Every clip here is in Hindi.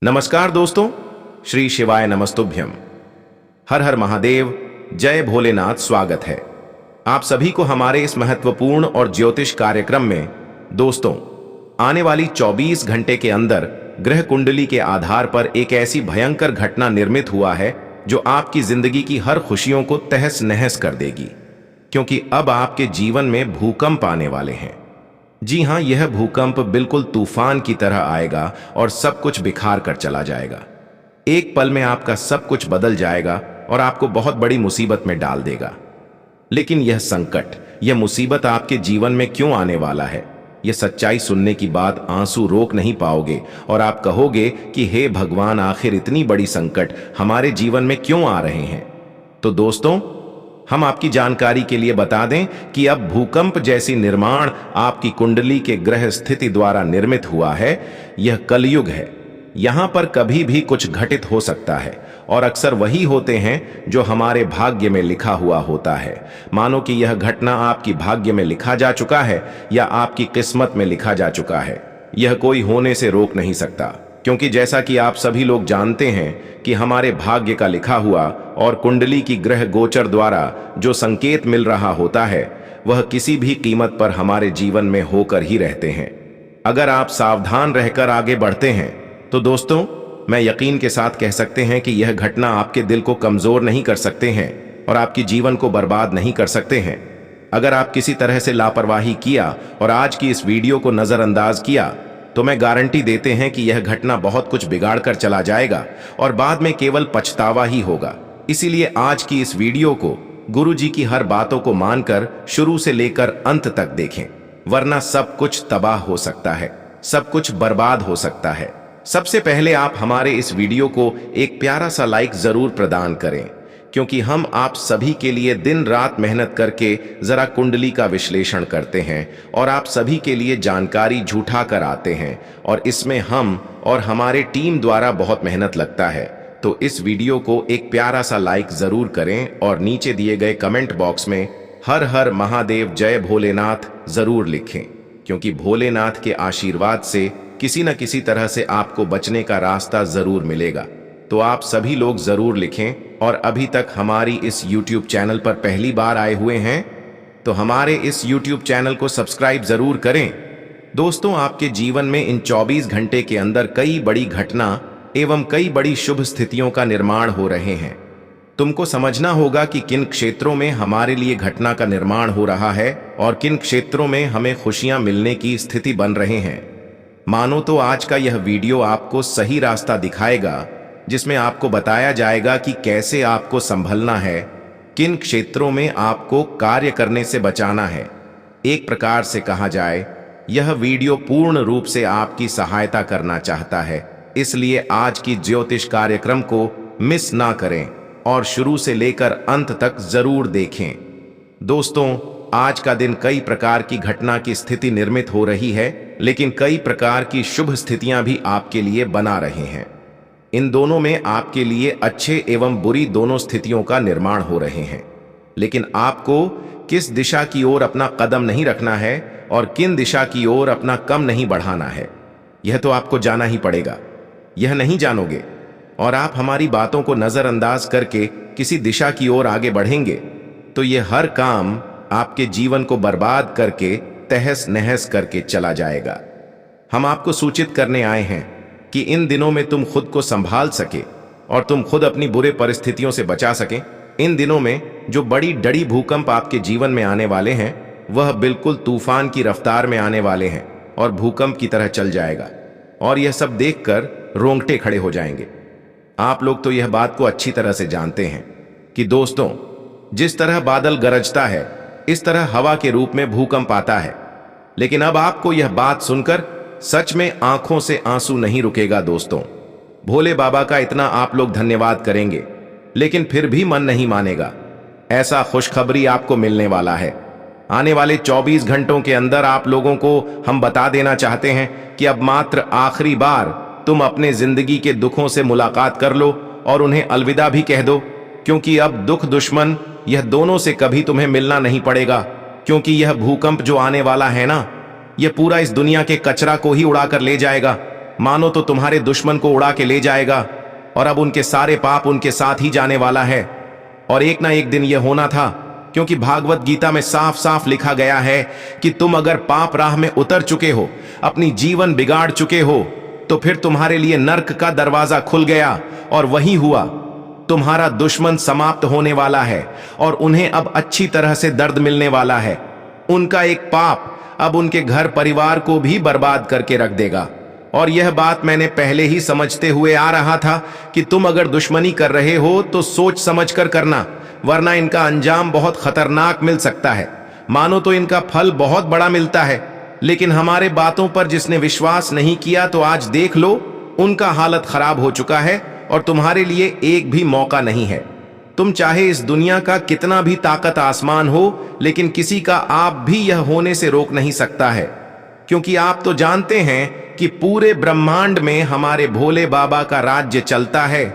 नमस्कार दोस्तों, श्री शिवाय नमस्तुभ्यम। हर हर महादेव, जय भोलेनाथ। स्वागत है आप सभी को हमारे इस महत्वपूर्ण और ज्योतिष कार्यक्रम में। दोस्तों, आने वाली 24 घंटे के अंदर ग्रह कुंडली के आधार पर एक ऐसी भयंकर घटना निर्मित हुआ है जो आपकी जिंदगी की हर खुशियों को तहस नहस कर देगी, क्योंकि अब आपके जीवन में भूकंप आने वाले हैं। जी हां, यह भूकंप बिल्कुल तूफान की तरह आएगा और सब कुछ बिखार कर चला जाएगा। एक पल में आपका सब कुछ बदल जाएगा और आपको बहुत बड़ी मुसीबत में डाल देगा। लेकिन यह संकट, यह मुसीबत आपके जीवन में क्यों आने वाला है, यह सच्चाई सुनने की बाद आंसू रोक नहीं पाओगे और आप कहोगे कि हे भगवान, आखिर इतनी बड़ी संकट हमारे जीवन में क्यों आ रहे हैं। तो दोस्तों, हम आपकी जानकारी के लिए बता दें कि अब भूकंप जैसी निर्माण आपकी कुंडली के ग्रह स्थिति द्वारा निर्मित हुआ है। यह कलयुग है। यहां पर कभी भी कुछ घटित हो सकता है और अक्सर वही होते हैं जो हमारे भाग्य में लिखा हुआ होता है। मानो कि यह घटना आपकी भाग्य में लिखा जा चुका है या आपकी किस्मत में लिखा जा चुका है। यह कोई होने से रोक नहीं सकता, क्योंकि जैसा कि आप सभी लोग जानते हैं कि हमारे भाग्य का लिखा हुआ और कुंडली की ग्रह गोचर द्वारा जो संकेत मिल रहा होता है, वह किसी भी कीमत पर हमारे जीवन में होकर ही रहते हैं। अगर आप सावधान रहकर आगे बढ़ते हैं तो दोस्तों, मैं यकीन के साथ कह सकते हैं कि यह घटना आपके दिल को कमजोर नहीं कर सकते हैं और आपकी जीवन को बर्बाद नहीं कर सकते हैं। अगर आप किसी तरह से लापरवाही किया और आज की इस वीडियो को नजरअंदाज किया, तो मैं गारंटी देते हैं कि यह घटना बहुत कुछ बिगाड़ कर चला जाएगा और बाद में केवल पछतावा ही होगा। इसीलिए आज की इस वीडियो को गुरु जी की हर बातों को मानकर शुरू से लेकर अंत तक देखें, वरना सब कुछ तबाह हो सकता है, सब कुछ बर्बाद हो सकता है। सबसे पहले आप हमारे इस वीडियो को एक प्यारा सा लाइक जरूर प्रदान करें, क्योंकि हम आप सभी के लिए दिन रात मेहनत करके जरा कुंडली का विश्लेषण करते हैं और आप सभी के लिए जानकारी झूठा कर आते हैं, और इसमें हम और हमारे टीम द्वारा बहुत मेहनत लगता है। तो इस वीडियो को एक प्यारा सा लाइक जरूर करें और नीचे दिए गए कमेंट बॉक्स में हर हर महादेव, जय भोलेनाथ जरूर लिखें, क्योंकि भोलेनाथ के आशीर्वाद से किसी न किसी तरह से आपको बचने का रास्ता जरूर मिलेगा। तो आप सभी लोग जरूर लिखें, और अभी तक हमारी इस YouTube चैनल पर पहली बार आए हुए हैं तो हमारे इस YouTube चैनल को सब्सक्राइब जरूर करें। दोस्तों, आपके जीवन में इन 24 घंटे के अंदर कई बड़ी घटना एवं कई बड़ी शुभ स्थितियों का निर्माण हो रहे हैं। तुमको समझना होगा कि किन क्षेत्रों में हमारे लिए घटना का निर्माण हो रहा है और किन क्षेत्रों में हमें खुशियां मिलने की स्थिति बन रहे हैं। मानो तो आज का यह वीडियो आपको सही रास्ता दिखाएगा, जिसमें आपको बताया जाएगा कि कैसे आपको संभलना है, किन क्षेत्रों में आपको कार्य करने से बचाना है। एक प्रकार से कहा जाए, यह वीडियो पूर्ण रूप से आपकी सहायता करना चाहता है। इसलिए आज की ज्योतिष कार्यक्रम को मिस ना करें और शुरू से लेकर अंत तक जरूर देखें। दोस्तों, आज का दिन कई प्रकार की घटना की स्थिति निर्मित हो रही है, लेकिन कई प्रकार की शुभ स्थितियां भी आपके लिए बना रहे हैं। इन दोनों में आपके लिए अच्छे एवं बुरी दोनों स्थितियों का निर्माण हो रहे हैं। लेकिन आपको किस दिशा की ओर अपना कदम नहीं रखना है और किन दिशा की ओर अपना कम नहीं बढ़ाना है, यह तो आपको जाना ही पड़ेगा। यह नहीं जानोगे और आप हमारी बातों को नजरअंदाज करके किसी दिशा की ओर आगे बढ़ेंगे, तो यह हर काम आपके जीवन को बर्बाद करके तहस नहस करके चला जाएगा। हम आपको सूचित करने आए हैं कि इन दिनों में तुम खुद को संभाल सके और तुम खुद अपनी बुरे परिस्थितियों से बचा सके। इन दिनों में जो बड़ी डड़ी भूकंप आपके जीवन में आने वाले हैं, वह बिल्कुल तूफान की रफ्तार में आने वाले हैं और भूकंप की तरह चल जाएगा, और यह सब देखकर रोंगटे खड़े हो जाएंगे। आप लोग तो यह बात को अच्छी तरह से जानते हैं कि दोस्तों, जिस तरह बादल गरजता है, इस तरह हवा के रूप में भूकंप आता है। लेकिन अब आपको यह बात सुनकर सच में आंखों से आंसू नहीं रुकेगा। दोस्तों, भोले बाबा का इतना आप लोग धन्यवाद करेंगे, लेकिन फिर भी मन नहीं मानेगा। ऐसा खुशखबरी आपको मिलने वाला है। आने वाले 24 घंटों के अंदर आप लोगों को हम बता देना चाहते हैं कि अब मात्र आखिरी बार तुम अपने जिंदगी के दुखों से मुलाकात कर लो और उन्हें अलविदा भी कह दो, क्योंकि अब दुख दुश्मन यह दोनों से कभी तुम्हें मिलना नहीं पड़ेगा। क्योंकि यह भूकंप जो आने वाला है ना, यह पूरा इस दुनिया के कचरा को ही उड़ाकर ले जाएगा। मानो तो तुम्हारे दुश्मन को उड़ा के ले जाएगा, और अब उनके सारे पाप उनके साथ ही जाने वाला है। और एक ना एक दिन यह होना था, क्योंकि भागवत गीता में साफ साफ लिखा गया है कि तुम अगर पाप राह में उतर चुके हो, अपनी जीवन बिगाड़ चुके हो, तो फिर तुम्हारे लिए नर्क का दरवाजा खुल गया। और वही हुआ, तुम्हारा दुश्मन समाप्त होने वाला है और उन्हें अब अच्छी तरह से दर्द मिलने वाला है। उनका एक पाप अब उनके घर परिवार को भी बर्बाद करके रख देगा। और यह बात मैंने पहले ही समझते हुए आ रहा था कि तुम अगर दुश्मनी कर रहे हो तो सोच समझ कर करना, वरना इनका अंजाम बहुत खतरनाक मिल सकता है। मानो तो इनका फल बहुत बड़ा मिलता है, लेकिन हमारे बातों पर जिसने विश्वास नहीं किया तो आज देख लो, उनका हालत खराब हो चुका है और तुम्हारे लिए एक भी मौका नहीं है। तुम चाहे इस दुनिया का कितना भी ताकत आसमान हो, लेकिन किसी का आप भी यह होने से रोक नहीं सकता है, क्योंकि आप तो जानते हैं कि पूरे ब्रह्मांड में हमारे भोले बाबा का राज्य चलता है,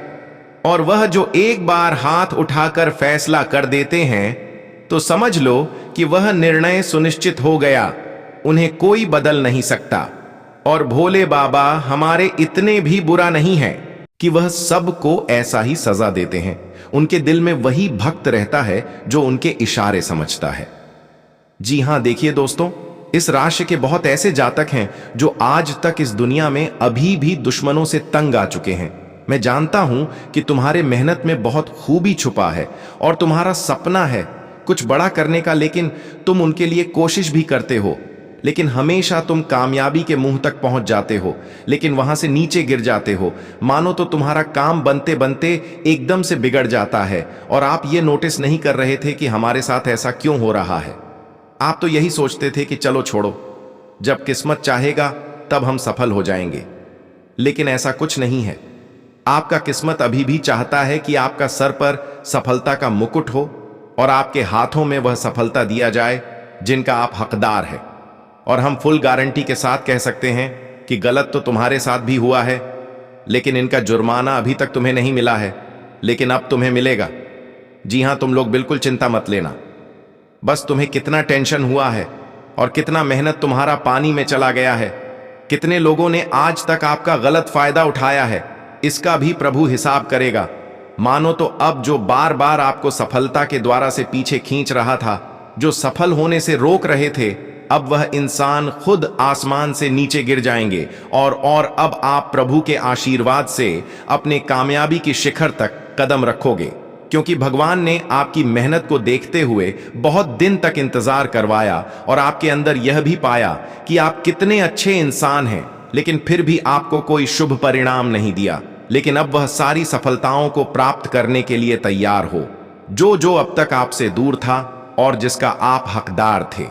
और वह जो एक बार हाथ उठाकर फैसला कर देते हैं तो समझ लो कि वह निर्णय सुनिश्चित हो गया, उन्हें कोई बदल नहीं सकता। और भोले बाबा हमारे इतने भी बुरा नहीं है कि वह सबको ऐसा ही सजा देते हैं। उनके दिल में वही भक्त रहता है जो उनके इशारे समझता है। जी हां, देखिए दोस्तों, इस राशि के बहुत ऐसे जातक हैं जो आज तक इस दुनिया में अभी भी दुश्मनों से तंग आ चुके हैं। मैं जानता हूं कि तुम्हारे मेहनत में बहुत खूबी छुपा है और तुम्हारा सपना है कुछ बड़ा करने का, लेकिन तुम उनके लिए कोशिश भी करते हो, लेकिन हमेशा तुम कामयाबी के मुंह तक पहुंच जाते हो, लेकिन वहां से नीचे गिर जाते हो। मानो तो तुम्हारा काम बनते बनते एकदम से बिगड़ जाता है और आप ये नोटिस नहीं कर रहे थे कि हमारे साथ ऐसा क्यों हो रहा है। आप तो यही सोचते थे कि चलो छोड़ो, जब किस्मत चाहेगा तब हम सफल हो जाएंगे, लेकिन ऐसा कुछ नहीं है। आपका किस्मत अभी भी चाहता है कि आपका सर पर सफलता का मुकुट हो और आपके हाथों में वह सफलता दिया जाए जिनका आप हकदार है। और हम फुल गारंटी के साथ कह सकते हैं कि गलत तो तुम्हारे साथ भी हुआ है, लेकिन इनका जुर्माना अभी तक तुम्हें नहीं मिला है, लेकिन अब तुम्हें मिलेगा। जी हां, तुम लोग बिल्कुल चिंता मत लेना। बस तुम्हें कितना टेंशन हुआ है और कितना मेहनत तुम्हारा पानी में चला गया है, कितने लोगों ने आज तक आपका गलत फायदा उठाया है, इसका भी प्रभु हिसाब करेगा। मानो तो अब जो बार बार आपको सफलता के द्वारा से पीछे खींच रहा था, जो सफल होने से रोक रहे थे, अब वह इंसान खुद आसमान से नीचे गिर जाएंगे और अब आप प्रभु के आशीर्वाद से अपने कामयाबी की शिखर तक कदम रखोगे, क्योंकि भगवान ने आपकी मेहनत को देखते हुए बहुत दिन तक इंतजार करवाया और आपके अंदर यह भी पाया कि आप कितने अच्छे इंसान हैं, लेकिन फिर भी आपको कोई शुभ परिणाम नहीं दिया। लेकिन अब वह सारी सफलताओं को प्राप्त करने के लिए तैयार हो, जो अब तक आपसे दूर था और जिसका आप हकदार थे।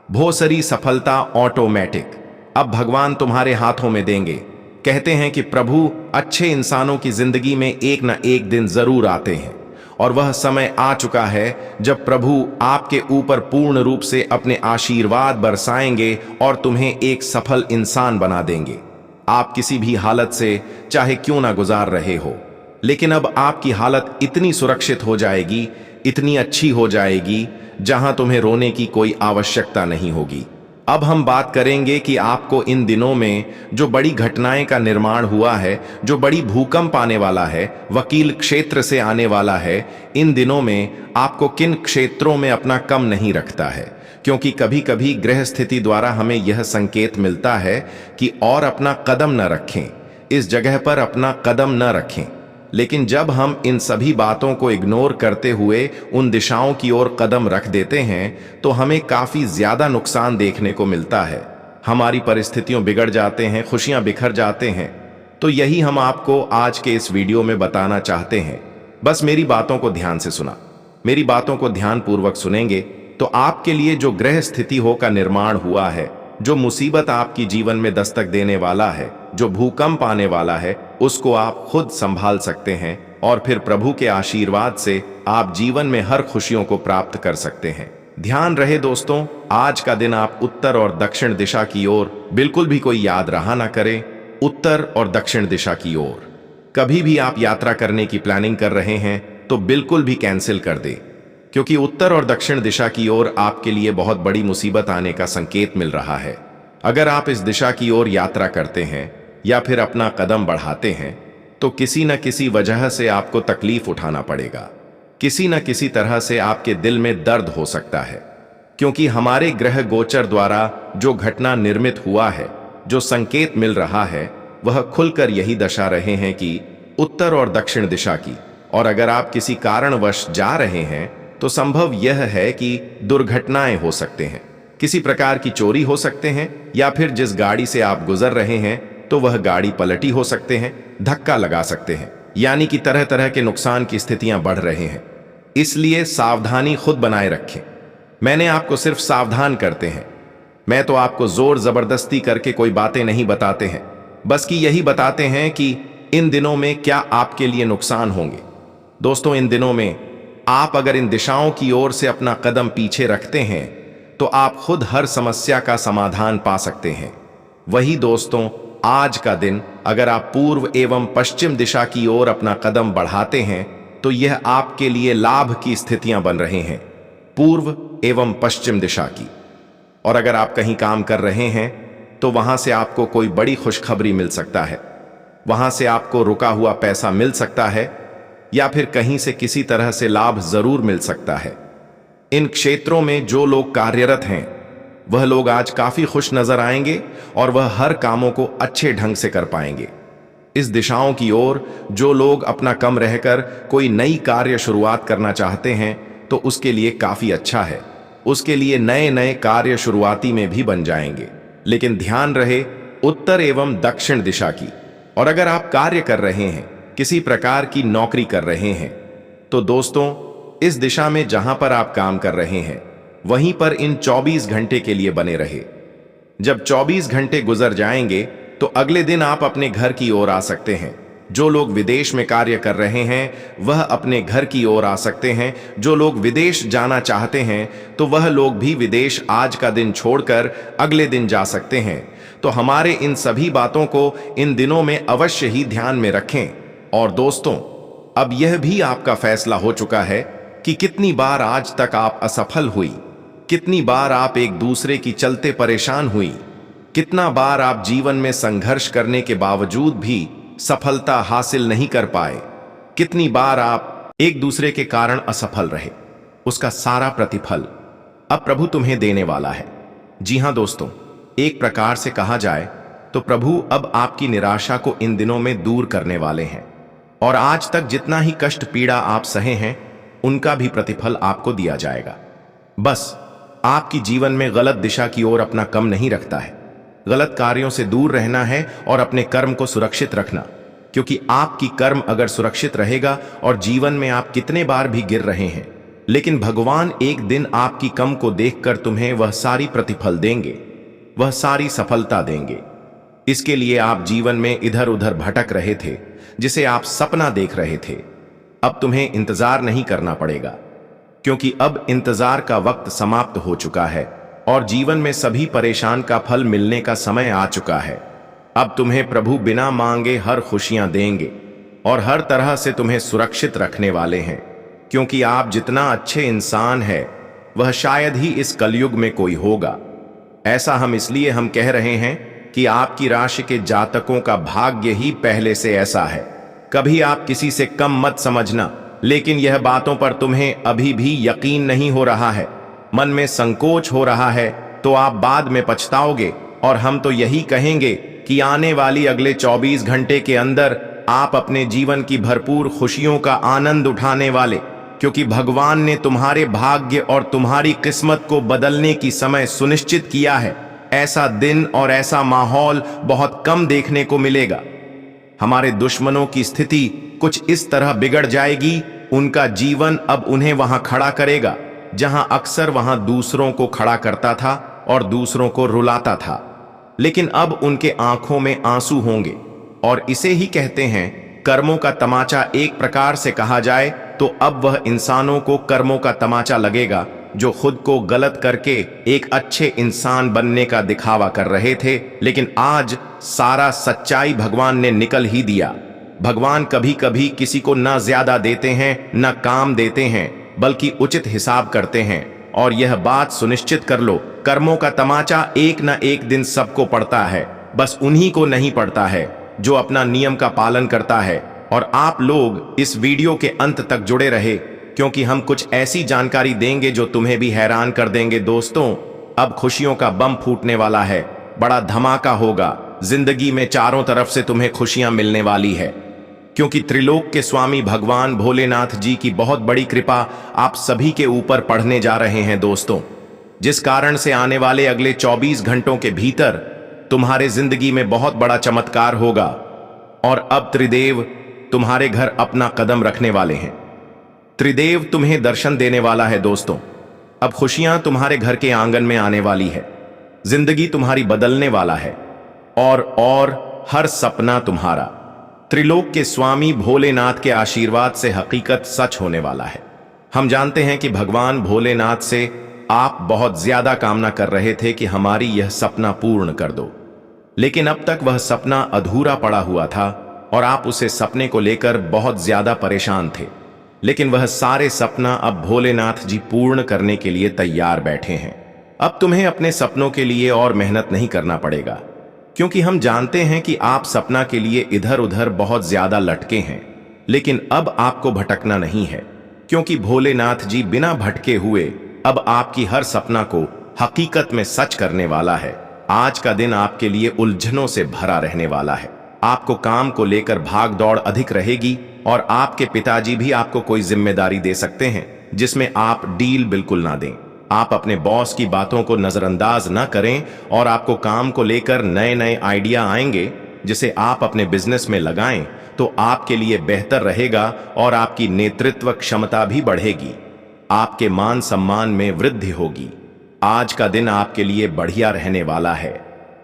भोसरी सफलता ऑटोमेटिक अब भगवान तुम्हारे हाथों में देंगे। कहते हैं कि प्रभु अच्छे इंसानों की जिंदगी में एक न एक दिन जरूर आते हैं, और वह समय आ चुका है जब प्रभु आपके ऊपर पूर्ण रूप से अपने आशीर्वाद बरसाएंगे और तुम्हें एक सफल इंसान बना देंगे। आप किसी भी हालत से चाहे क्यों ना गुजार रहे हो, लेकिन अब आपकी हालत इतनी सुरक्षित हो जाएगी, इतनी अच्छी हो जाएगी, जहां तुम्हें रोने की कोई आवश्यकता नहीं होगी। अब हम बात करेंगे कि आपको इन दिनों में जो बड़ी घटनाएं का निर्माण हुआ है, जो बड़ी भूकंप आने वाला है, वकील क्षेत्र से आने वाला है, इन दिनों में आपको किन क्षेत्रों में अपना कम नहीं रखता है, क्योंकि कभी कभी ग्रह स्थिति द्वारा हमें यह संकेत मिलता है कि और अपना कदम न रखें, इस जगह पर अपना कदम न रखें। लेकिन जब हम इन सभी बातों को इग्नोर करते हुए उन दिशाओं की ओर कदम रख देते हैं तो हमें काफी ज्यादा नुकसान देखने को मिलता है। हमारी परिस्थितियां बिगड़ जाते हैं, खुशियां बिखर जाते हैं। तो यही हम आपको आज के इस वीडियो में बताना चाहते हैं। बस मेरी बातों को ध्यान से सुना, मेरी बातों को ध्यान पूर्वक सुनेंगे तो आपके लिए जो ग्रह स्थिति हो का निर्माण हुआ है, जो मुसीबत आपकी जीवन में दस्तक देने वाला है, जो भूकंप आने वाला है, उसको आप खुद संभाल सकते हैं और फिर प्रभु के आशीर्वाद से आप जीवन में हर खुशियों को प्राप्त कर सकते हैं। ध्यान रहे दोस्तों, आज का दिन आप उत्तर और दक्षिण दिशा की ओर बिल्कुल भी कोई याद रहा ना करें। उत्तर और दक्षिण दिशा की ओर कभी भी आप यात्रा करने की प्लानिंग कर रहे हैं तो बिल्कुल भी कैंसिल कर दे, क्योंकि उत्तर और दक्षिण दिशा की ओर आपके लिए बहुत बड़ी मुसीबत आने का संकेत मिल रहा है। अगर आप इस दिशा की ओर यात्रा करते हैं या फिर अपना कदम बढ़ाते हैं तो किसी न किसी वजह से आपको तकलीफ उठाना पड़ेगा। किसी न किसी तरह से आपके दिल में दर्द हो सकता है, क्योंकि हमारे ग्रह गोचर द्वारा जो घटना निर्मित हुआ है, जो संकेत मिल रहा है, वह खुलकर यही दर्शा रहे हैं कि उत्तर और दक्षिण दिशा की। और अगर आप किसी कारणवश जा रहे हैं तो संभव यह है कि दुर्घटनाएं हो सकते हैं, किसी प्रकार की चोरी हो सकते हैं, या फिर जिस गाड़ी से आप गुजर रहे हैं तो वह गाड़ी पलटी हो सकते हैं, धक्का लगा सकते हैं, यानी कि तरह तरह के नुकसान की स्थितियां बढ़ रहे हैं। इसलिए सावधानी खुद बनाए रखें। मैंने आपको सिर्फ सावधान करते हैं, मैं तो आपको जोर जबरदस्ती करके कोई बातें नहीं बताते हैं, बस कि यही बताते हैं कि इन दिनों में क्या आपके लिए नुकसान होंगे। दोस्तों, इन दिनों में आप अगर इन दिशाओं की ओर से अपना कदम पीछे रखते हैं तो आप खुद हर समस्या का समाधान पा सकते हैं। वही दोस्तों, आज का दिन अगर आप पूर्व एवं पश्चिम दिशा की ओर अपना कदम बढ़ाते हैं तो यह आपके लिए लाभ की स्थितियां बन रहे हैं, पूर्व एवं पश्चिम दिशा की। और अगर आप कहीं काम कर रहे हैं तो वहां से आपको कोई बड़ी खुशखबरी मिल सकता है, वहां से आपको रुका हुआ पैसा मिल सकता है, या फिर कहीं से किसी तरह से लाभ जरूर मिल सकता है। इन क्षेत्रों में जो लोग कार्यरत हैं वह लोग आज काफी खुश नजर आएंगे और वह हर कामों को अच्छे ढंग से कर पाएंगे। इस दिशाओं की ओर जो लोग अपना कम रहकर कोई नई कार्य शुरुआत करना चाहते हैं तो उसके लिए काफी अच्छा है, उसके लिए नए नए कार्य शुरुआती में भी बन जाएंगे। लेकिन ध्यान रहे उत्तर एवं दक्षिण दिशा की। और अगर आप कार्य कर रहे हैं, किसी प्रकार की नौकरी कर रहे हैं, तो दोस्तों इस दिशा में जहां पर आप काम कर रहे हैं वहीं पर इन 24 घंटे के लिए बने रहे। जब 24 घंटे गुजर जाएंगे तो अगले दिन आप अपने घर की ओर आ सकते हैं। जो लोग विदेश में कार्य कर रहे हैं वह अपने घर की ओर आ सकते हैं। जो लोग विदेश जाना चाहते हैं तो वह लोग भी विदेश आज का दिन छोड़कर अगले दिन जा सकते हैं। तो हमारे इन सभी बातों को इन दिनों में अवश्य ही ध्यान में रखें। और दोस्तों, अब यह भी आपका फैसला हो चुका है कि कितनी बार आज तक आप असफल हुई, कितनी बार आप एक दूसरे की चलते परेशान हुई, कितना बार आप जीवन में संघर्ष करने के बावजूद भी सफलता हासिल नहीं कर पाए, कितनी बार आप एक दूसरे के कारण असफल रहे। उसका सारा प्रतिफल अब प्रभु तुम्हें देने वाला है। जी हां दोस्तों, एक प्रकार से कहा जाए तो प्रभु अब आपकी निराशा को इन दिनों में दूर करने वाले हैं, और आज तक जितना ही कष्ट पीड़ा आप सहे हैं उनका भी प्रतिफल आपको दिया जाएगा। बस आपकी जीवन में गलत दिशा की ओर अपना कम नहीं रखता है, गलत कार्यों से दूर रहना है और अपने कर्म को सुरक्षित रखना, क्योंकि आपकी कर्म अगर सुरक्षित रहेगा और जीवन में आप कितने बार भी गिर रहे हैं, लेकिन भगवान एक दिन आपकी कम को देखकर तुम्हें वह सारी प्रतिफल देंगे, वह सारी सफलता देंगे। इसके लिए आप जीवन में इधर उधर भटक रहे थे, जिसे आप सपना देख रहे थे, अब तुम्हें इंतजार नहीं करना पड़ेगा, क्योंकि अब इंतजार का वक्त समाप्त हो चुका है और जीवन में सभी परेशान का फल मिलने का समय आ चुका है। अब तुम्हें प्रभु बिना मांगे हर खुशियां देंगे और हर तरह से तुम्हें सुरक्षित रखने वाले हैं, क्योंकि आप जितना अच्छे इंसान हैं वह शायद ही इस कलयुग में कोई होगा। ऐसा हम इसलिए कह रहे हैं कि आपकी राशि के जातकों का भाग्य ही पहले से ऐसा है। कभी आप किसी से कम मत समझना, लेकिन यह बातों पर तुम्हें अभी भी यकीन नहीं हो रहा है, मन में संकोच हो रहा है, तो आप बाद में पछताओगे। और हम तो यही कहेंगे कि आने वाली अगले 24 घंटे के अंदर आप अपने जीवन की भरपूर खुशियों का आनंद उठाने वाले, क्योंकि भगवान ने तुम्हारे भाग्य और तुम्हारी किस्मत को बदलने की समय सुनिश्चित किया है। ऐसा दिन और ऐसा माहौल बहुत कम देखने को मिलेगा। हमारे दुश्मनों की स्थिति कुछ इस तरह बिगड़ जाएगी, उनका जीवन अब उन्हें वहां खड़ा करेगा जहां अक्सर वहां दूसरों को खड़ा करता था और दूसरों को रुलाता था, लेकिन अब उनके आंखों में आंसू होंगे। और इसे ही कहते हैं कर्मों का तमाचा। एक प्रकार से कहा जाए तो अब वह इंसानों को कर्मों का तमाचा लगेगा जो खुद को गलत करके एक अच्छे इंसान बनने का दिखावा कर रहे थे, लेकिन आज सारा सच्चाई भगवान ने निकल ही दिया। भगवान कभी कभी किसी को न ज्यादा देते हैं न काम देते हैं, बल्कि उचित हिसाब करते हैं। और यह बात सुनिश्चित कर लो, कर्मों का तमाचा एक न एक दिन सबको पड़ता है। बस उन्हीं को नहीं पड़ता है जो अपना नियम का पालन करता है। और आप लोग इस वीडियो के अंत तक जुड़े रहे, क्योंकि हम कुछ ऐसी जानकारी देंगे जो तुम्हें भी हैरान कर देंगे। दोस्तों, अब खुशियों का बम फूटने वाला है, बड़ा धमाका होगा। जिंदगी में चारों तरफ से तुम्हें खुशियां मिलने वाली है, क्योंकि त्रिलोक के स्वामी भगवान भोलेनाथ जी की बहुत बड़ी कृपा आप सभी के ऊपर पड़ने जा रहे हैं दोस्तों, जिस कारण से आने वाले अगले 24 घंटों के भीतर तुम्हारे जिंदगी में बहुत बड़ा चमत्कार होगा। और अब त्रिदेव तुम्हारे घर अपना कदम रखने वाले हैं। त्रिदेव तुम्हें दर्शन देने वाला है दोस्तों। अब खुशियां तुम्हारे घर के आंगन में आने वाली है, जिंदगी तुम्हारी बदलने वाला है, और हर सपना तुम्हारा त्रिलोक के स्वामी भोलेनाथ के आशीर्वाद से हकीकत सच होने वाला है। हम जानते हैं कि भगवान भोलेनाथ से आप बहुत ज्यादा कामना कर रहे थे कि हमारी यह सपना पूर्ण कर दो, लेकिन अब तक वह सपना अधूरा पड़ा हुआ था और आप उसे सपने को लेकर बहुत ज्यादा परेशान थे। लेकिन वह सारे सपना अब भोलेनाथ जी पूर्ण करने के लिए तैयार बैठे हैं। अब तुम्हें अपने सपनों के लिए और मेहनत नहीं करना पड़ेगा, क्योंकि हम जानते हैं कि आप सपना के लिए इधर उधर बहुत ज्यादा लटके हैं। लेकिन अब आपको भटकना नहीं है, क्योंकि भोलेनाथ जी बिना भटके हुए अब आपकी हर सपना को हकीकत में सच करने वाला है। आज का दिन आपके लिए उलझनों से भरा रहने वाला है। आपको काम को लेकर भाग दौड़ अधिक रहेगी और आपके पिताजी भी आपको कोई जिम्मेदारी दे सकते हैं जिसमें आप डील बिल्कुल ना दें। आप अपने बॉस की बातों को नजरअंदाज ना करें और आपको काम को लेकर नए नए आइडिया आएंगे जिसे आप अपने बिजनेस में लगाएं तो आपके लिए बेहतर रहेगा और आपकी नेतृत्व क्षमता भी बढ़ेगी। आपके मान सम्मान में वृद्धि होगी। आज का दिन आपके लिए बढ़िया रहने वाला है।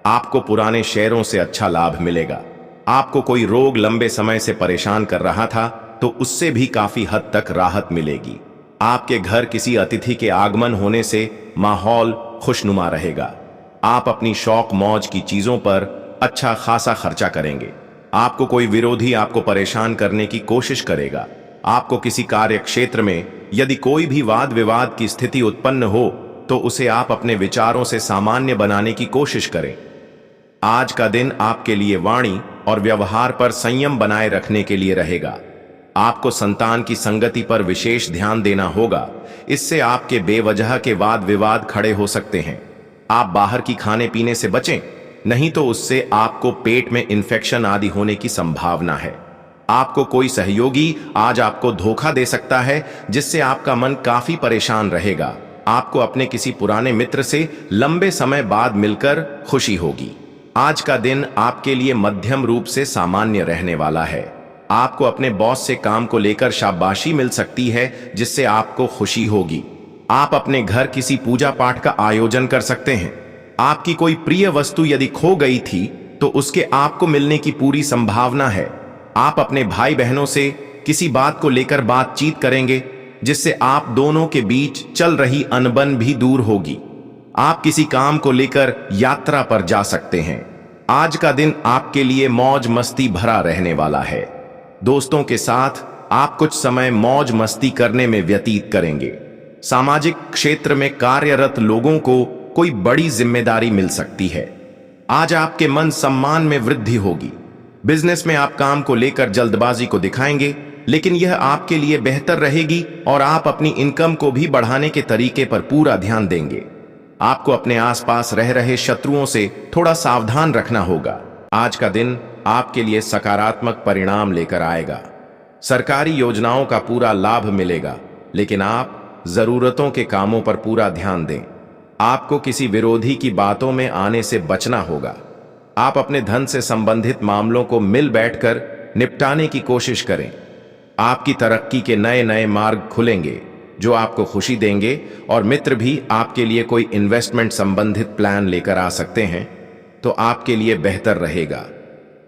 आपको पुराने शेयरों से अच्छा लाभ मिलेगा। आपको कोई रोग लंबे समय से परेशान कर रहा था तो उससे भी काफी हद तक राहत मिलेगी। आपके घर किसी अतिथि के आगमन होने से माहौल खुशनुमा रहेगा। आप अपनी शौक मौज की चीजों पर अच्छा खासा खर्चा करेंगे। आपको कोई विरोधी आपको परेशान करने की कोशिश करेगा। आपको किसी कार्य क्षेत्र में यदि कोई भी वाद विवाद की स्थिति उत्पन्न हो तो उसे आप अपने विचारों से सामान्य बनाने की कोशिश करें। आज का दिन आपके लिए वाणी और व्यवहार पर संयम बनाए रखने के लिए रहेगा। आपको संतान की संगति पर विशेष ध्यान देना होगा, इससे आपके बेवजह के वाद विवाद खड़े हो सकते हैं। आप बाहर की खाने पीने से बचें, नहीं तो उससे आपको पेट में इन्फेक्शन आदि होने की संभावना है। आपको कोई सहयोगी आज आपको धोखा दे सकता है जिससे आपका मन काफी परेशान रहेगा। आपको अपने किसी पुराने मित्र से लंबे समय बाद मिलकर खुशी होगी। आज का दिन आपके लिए मध्यम रूप से सामान्य रहने वाला है। आपको अपने बॉस से काम को लेकर शाबाशी मिल सकती है जिससे आपको खुशी होगी। आप अपने घर किसी पूजा पाठ का आयोजन कर सकते हैं। आपकी कोई प्रिय वस्तु यदि खो गई थी तो उसके आपको मिलने की पूरी संभावना है। आप अपने भाई बहनों से किसी बात को लेकर बातचीत करेंगे जिससे आप दोनों के बीच चल रही अनबन भी दूर होगी। आप किसी काम को लेकर यात्रा पर जा सकते हैं। आज का दिन आपके लिए मौज मस्ती भरा रहने वाला है। दोस्तों के साथ आप कुछ समय मौज मस्ती करने में व्यतीत करेंगे। सामाजिक क्षेत्र में कार्यरत लोगों को कोई बड़ी जिम्मेदारी मिल सकती है। आज आपके मन सम्मान में वृद्धि होगी। बिजनेस में आप काम को लेकर जल्दबाजी को दिखाएंगे, लेकिन यह आपके लिए बेहतर रहेगी और आप अपनी इनकम को भी बढ़ाने के तरीके पर पूरा ध्यान देंगे। आपको अपने आसपास रह रहे शत्रुओं से थोड़ा सावधान रखना होगा। आज का दिन आपके लिए सकारात्मक परिणाम लेकर आएगा। सरकारी योजनाओं का पूरा लाभ मिलेगा, लेकिन आप जरूरतों के कामों पर पूरा ध्यान दें। आपको किसी विरोधी की बातों में आने से बचना होगा। आप अपने धन से संबंधित मामलों को मिल बैठकर निपटाने की कोशिश करें। आपकी तरक्की के नए नए मार्ग खुलेंगे जो आपको खुशी देंगे, और मित्र भी आपके लिए कोई इन्वेस्टमेंट संबंधित प्लान लेकर आ सकते हैं तो आपके लिए बेहतर रहेगा।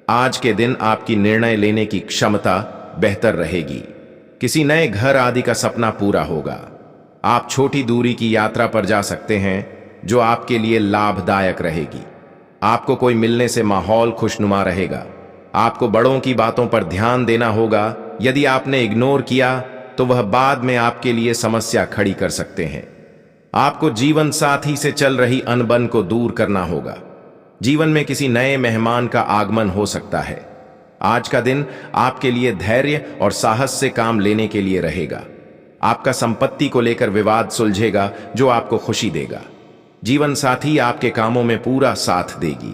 आज के दिन आपकी निर्णय लेने की क्षमता बेहतर रहेगी। किसी नए घर आदि का सपना पूरा होगा। आप छोटी दूरी की यात्रा पर जा सकते हैं जो आपके लिए लाभदायक रहेगी। आपको कोई मिलने से माहौल खुशनुमा रहेगा। आपको बड़ों की बातों पर ध्यान देना होगा। यदि आपने इग्नोर किया तो वह बाद में आपके लिए समस्या खड़ी कर सकते हैं। आपको जीवन साथी से चल रही अनबन को दूर करना होगा। जीवन में किसी नए मेहमान का आगमन हो सकता है। आज का दिन आपके लिए धैर्य और साहस से काम लेने के लिए रहेगा। आपका संपत्ति को लेकर विवाद सुलझेगा जो आपको खुशी देगा। जीवन साथी आपके कामों में पूरा साथ देगी।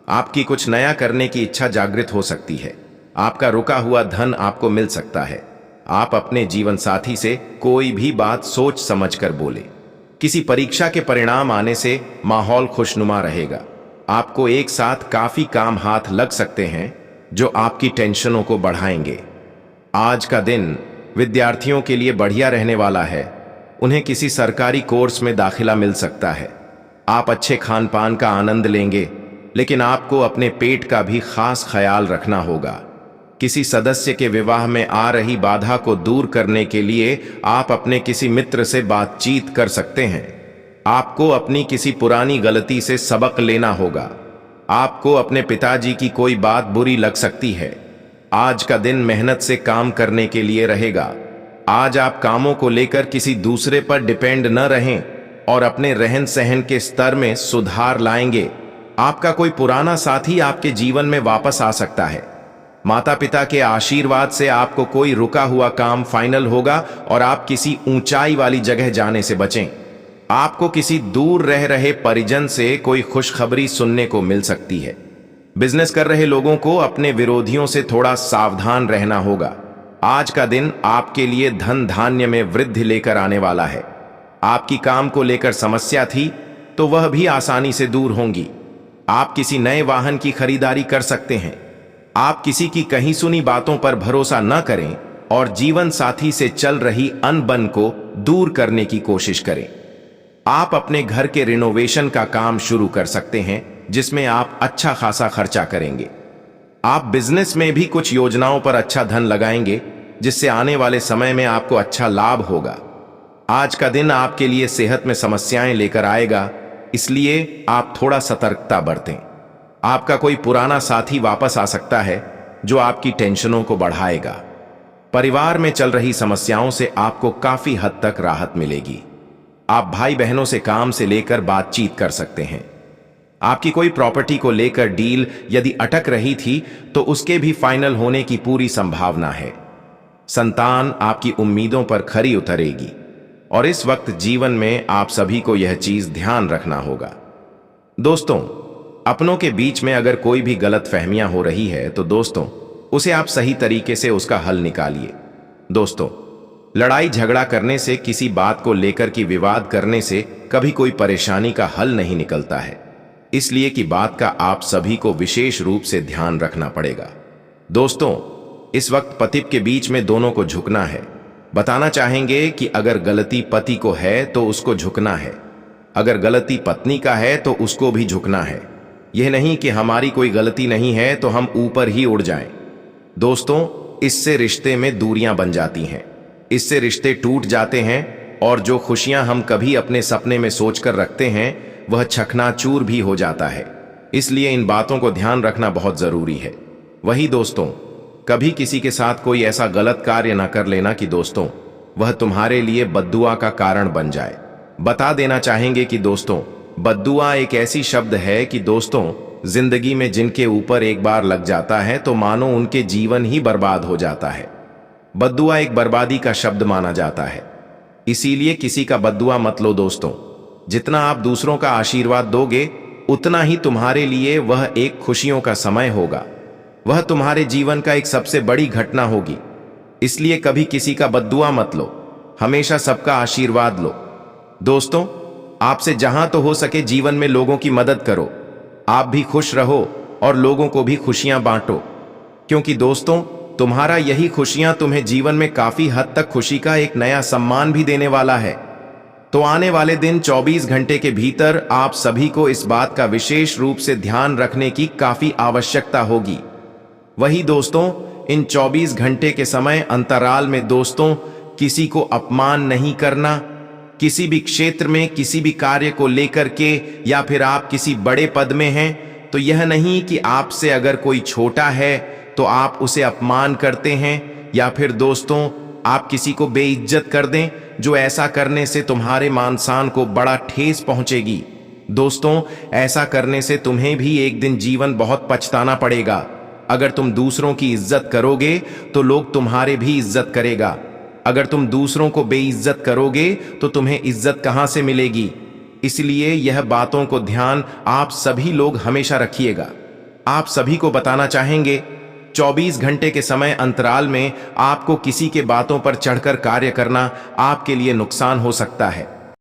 आपकी कुछ नया करने की इच्छा जागृत हो सकती है। आपका रुका हुआ धन आपको मिल सकता है। आप अपने जीवन साथी से कोई भी बात सोच समझकर बोले। किसी परीक्षा के परिणाम आने से माहौल खुशनुमा रहेगा। आपको एक साथ काफी काम हाथ लग सकते हैं जो आपकी टेंशनों को बढ़ाएंगे। आज का दिन विद्यार्थियों के लिए बढ़िया रहने वाला है। उन्हें किसी सरकारी कोर्स में दाखिला मिल सकता है। आप अच्छे खान पान का आनंद लेंगे, लेकिन आपको अपने पेट का भी खास ख्याल रखना होगा। किसी सदस्य के विवाह में आ रही बाधा को दूर करने के लिए आप अपने किसी मित्र से बातचीत कर सकते हैं। आपको अपनी किसी पुरानी गलती से सबक लेना होगा। आपको अपने पिताजी की कोई बात बुरी लग सकती है। आज का दिन मेहनत से काम करने के लिए रहेगा। आज आप कामों को लेकर किसी दूसरे पर डिपेंड न रहें और अपने रहन सहन के स्तर में सुधार लाएंगे। आपका कोई पुराना साथी आपके जीवन में वापस आ सकता है। माता पिता के आशीर्वाद से आपको कोई रुका हुआ काम फाइनल होगा और आप किसी ऊंचाई वाली जगह जाने से बचें। आपको किसी दूर रह रहे परिजन से कोई खुशखबरी सुनने को मिल सकती है। बिजनेस कर रहे लोगों को अपने विरोधियों से थोड़ा सावधान रहना होगा। आज का दिन आपके लिए धन धान्य में वृद्धि लेकर आने वाला है। आपकी काम को लेकर समस्या थी तो वह भी आसानी से दूर होंगी। आप किसी नए वाहन की खरीदारी कर सकते हैं। आप किसी की कहीं सुनी बातों पर भरोसा न करें और जीवन साथी से चल रही अनबन को दूर करने की कोशिश करें। आप अपने घर के रिनोवेशन का काम शुरू कर सकते हैं, जिसमें आप अच्छा खासा खर्चा करेंगे। आप बिजनेस में भी कुछ योजनाओं पर अच्छा धन लगाएंगे, जिससे आने वाले समय में आपको अच्छा लाभ होगा। आज का दिन आपके लिए सेहत में समस्याएं लेकर आएगा, इसलिए आप थोड़ा सतर्कता बरतें। आपका कोई पुराना साथी वापस आ सकता है जो आपकी टेंशनों को बढ़ाएगा। परिवार में चल रही समस्याओं से आपको काफी हद तक राहत मिलेगी। आप भाई बहनों से काम से लेकर बातचीत कर सकते हैं। आपकी कोई प्रॉपर्टी को लेकर डील यदि अटक रही थी तो उसके भी फाइनल होने की पूरी संभावना है। संतान आपकी उम्मीदों पर खरी उतरेगी और इस वक्त जीवन में आप सभी को यह चीज ध्यान रखना होगा। दोस्तों, अपनों के बीच में अगर कोई भी गलत फहमियां हो रही है तो दोस्तों उसे आप सही तरीके से उसका हल निकालिए। दोस्तों, लड़ाई झगड़ा करने से, किसी बात को लेकर की विवाद करने से कभी कोई परेशानी का हल नहीं निकलता है। इसलिए कि बात का आप सभी को विशेष रूप से ध्यान रखना पड़ेगा। दोस्तों, इस वक्त पति के बीच में दोनों को झुकना है। बताना चाहेंगे कि अगर गलती पति को है तो उसको झुकना है, अगर गलती पत्नी का है तो उसको भी झुकना है। यह नहीं कि हमारी कोई गलती नहीं है तो हम ऊपर ही उड़ जाएं। दोस्तों, इससे रिश्ते में दूरियां बन जाती हैं, इससे रिश्ते टूट जाते हैं और जो खुशियां हम कभी अपने सपने में सोचकर रखते हैं वह चकनाचूर भी हो जाता है। इसलिए इन बातों को ध्यान रखना बहुत जरूरी है। वही दोस्तों, कभी किसी के साथ कोई ऐसा गलत कार्य ना कर लेना कि दोस्तों वह तुम्हारे लिए बद्दुआ का कारण बन जाए। बता देना चाहेंगे कि दोस्तों, बद्दुआ एक ऐसी शब्द है कि दोस्तों जिंदगी में जिनके ऊपर एक बार लग जाता है तो मानो उनके जीवन ही बर्बाद हो जाता है। बद्दुआ एक बर्बादी का शब्द माना जाता है। इसीलिए किसी का बद्दुआ मत लो दोस्तों। जितना आप दूसरों का आशीर्वाद दोगे उतना ही तुम्हारे लिए वह एक खुशियों का समय होगा। वह तुम्हारे जीवन का एक सबसे बड़ी घटना होगी। इसलिए कभी किसी का बद्दुआ मत लो, हमेशा सबका आशीर्वाद लो। दोस्तों, आपसे जहां तो हो सके जीवन में लोगों की मदद करो। आप भी खुश रहो और लोगों को भी खुशियां बांटो, क्योंकि दोस्तों तुम्हारा यही खुशियां तुम्हें जीवन में काफी हद तक खुशी का एक नया सम्मान भी देने वाला है। तो आने वाले दिन 24 घंटे के भीतर आप सभी को इस बात का विशेष रूप से ध्यान रखने की काफी आवश्यकता होगी। वही दोस्तों, इन 24 घंटे के समय अंतराल में दोस्तों किसी को अपमान नहीं करना। किसी भी क्षेत्र में किसी भी कार्य को लेकर के या फिर आप किसी बड़े पद में हैं तो यह नहीं कि आपसे अगर कोई छोटा है तो आप उसे अपमान करते हैं या फिर दोस्तों आप किसी को बेइज्जत कर दें, जो ऐसा करने से तुम्हारे मान सम्मान को बड़ा ठेस पहुंचेगी। दोस्तों, ऐसा करने से तुम्हें भी एक दिन जीवन बहुत पछताना पड़ेगा। अगर तुम दूसरों की इज्जत करोगे तो लोग तुम्हारे भी इज्जत करेगा। अगर तुम दूसरों को बेइज्जत करोगे तो तुम्हें इज्जत कहां से मिलेगी। इसलिए यह बातों को ध्यान आप सभी लोग हमेशा रखिएगा। आप सभी को बताना चाहेंगे, 24 घंटे के समय अंतराल में आपको किसी के बातों पर चढ़कर कार्य करना आपके लिए नुकसान हो सकता है।